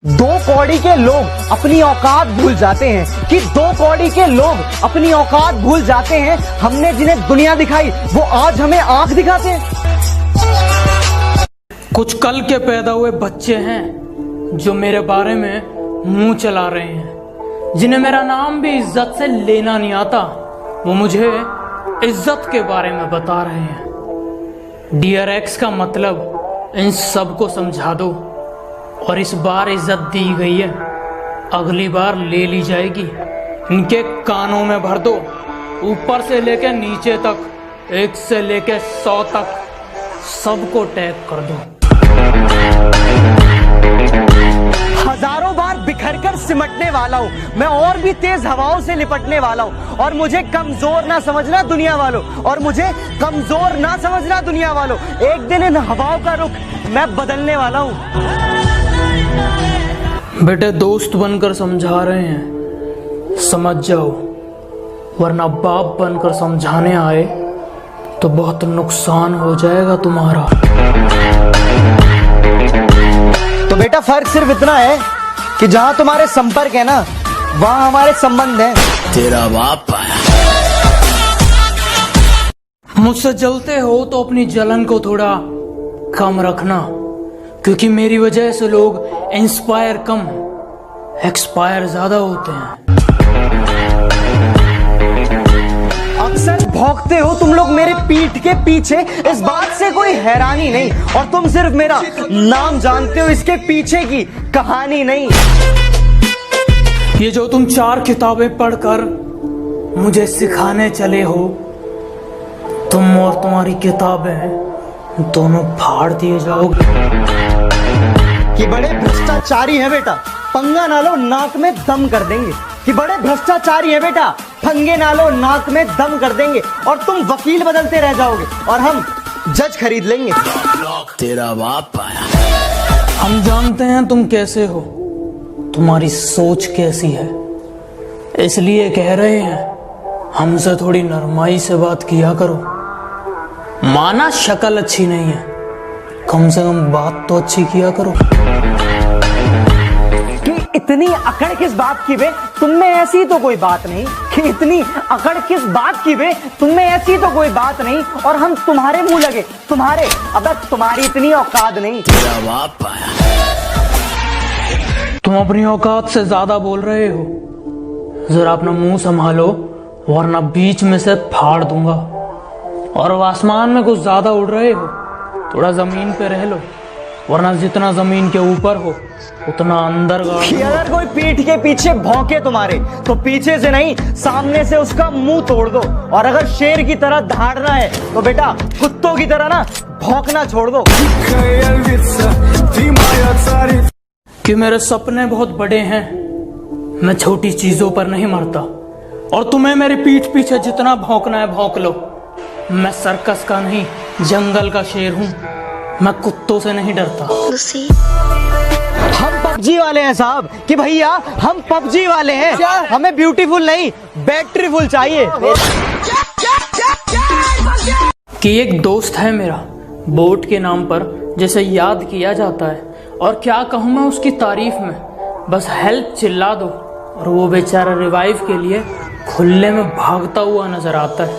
दो कौड़ी के लोग अपनी औकात भूल जाते हैं कि दो कौड़ी के लोग अपनी औकात भूल जाते हैं। हमने जिन्हें दुनिया दिखाई वो आज हमें आंख दिखाते हैं। कुछ कल के पैदा हुए बच्चे हैं जो मेरे बारे में मुंह चला रहे हैं, जिन्हें मेरा नाम भी इज्जत से लेना नहीं आता। वो मुझे इज्जत के बारे में बता रहे हैं। डियर एक्स का मतलब इन सबको समझा दो, और इस बार इज्जत दी गई है, अगली बार ले ली जाएगी। इनके कानों में भर दो, ऊपर से लेकर नीचे तक, 1 से लेकर 100 तक सबको टैग कर दो। हजारों बार बिखर कर सिमटने वाला हूँ मैं, और भी तेज हवाओं से लिपटने वाला हूँ। और मुझे कमजोर ना समझना दुनिया वालों, और मुझे कमजोर ना समझना दुनिया वालों। एक दिन इन हवाओं का रुख मैं बदलने वाला हूँ। बेटे दोस्त बनकर समझा रहे हैं, समझ जाओ, वरना बाप बनकर समझाने आए तो बहुत नुकसान हो जाएगा तुम्हारा। तो बेटा फर्क सिर्फ इतना है कि जहां तुम्हारे संपर्क है ना, वहां हमारे संबंध हैं। तेरा बाप आया। मुझसे जलते हो तो अपनी जलन को थोड़ा कम रखना, क्योंकि मेरी वजह से लोग इंस्पायर कम, एक्सपायर ज्यादा होते हैं। अक्सर भौंकते हो तुम लोग मेरे पीठ के पीछे, इस बात से कोई हैरानी नहीं। और तुम सिर्फ मेरा नाम जानते हो, इसके पीछे की कहानी नहीं। ये जो तुम 4 किताबें पढ़कर मुझे सिखाने चले हो, तुम और तुम्हारी किताबें दोनों फाड़ दिए जाओगे। कि बड़े भ्रष्टाचारी है बेटा, पंगा ना लो नाक में दम कर देंगे। कि बड़े भ्रष्टाचारी है बेटा, पंगे ना लो नाक में दम कर देंगे। और तुम वकील बदलते रह जाओगे और हम जज खरीद लेंगे। तेरा बाप आया। हम जानते हैं तुम कैसे हो, तुम्हारी सोच कैसी है, इसलिए कह रहे हैं हमसे थोड़ी नरमाई से बात किया करो। माना शक्ल अच्छी नहीं है, कम से कम बात तो अच्छी किया करो। कि इतनी अकड़ किस बात की बे, तुम में ऐसी तो कोई बात नहीं। कि इतनी अकड़ किस बात की बे, तुम में ऐसी तो कोई बात नहीं। और हम तुम्हारे मुंह लगे, तुम्हारे, अब तुम्हारी इतनी औकात नहीं। तेरा बाप आया। तुम अपनी औकात से ज्यादा बोल रहे हो, जरा अपना मुंह संभालो, वरना बीच में से फाड़ दूंगा। और आसमान में कुछ ज्यादा उड़ रहे हो, थोड़ा जमीन पे रह लो, वरना जितना जमीन के ऊपर हो उतना अंदर गाड़। अगर कोई पीठ के पीछे भौंके तुम्हारे, तो पीछे से नहीं सामने से उसका मुंह तोड़ दो। और अगर शेर की तरह दहाड़ना है तो बेटा कुत्तों की तरह ना भौंकना छोड़ दो। कि मेरे सपने बहुत बड़े हैं, मैं छोटी चीजों पर नहीं मरता। और तुम्हें मेरी पीठ पीछे जितना भौंकना है भौंक लो। मैं सर्कस का नहीं, जंगल का शेर हूँ, मैं कुत्तों से नहीं डरता। हम पबजी वाले हैं साहब, कि भैया हम पबजी वाले हैं। हमें ब्यूटीफुल नहीं, बैटरीफुल चाहिए। कि एक दोस्त है मेरा, बोट के नाम पर, जिसे याद किया जाता है। और क्या कहूँ मैं उसकी तारीफ में, बस हेल्प चिल्ला दो और वो बेचारा रिवाइव के लिए खुले में भागता हुआ नजर आता है।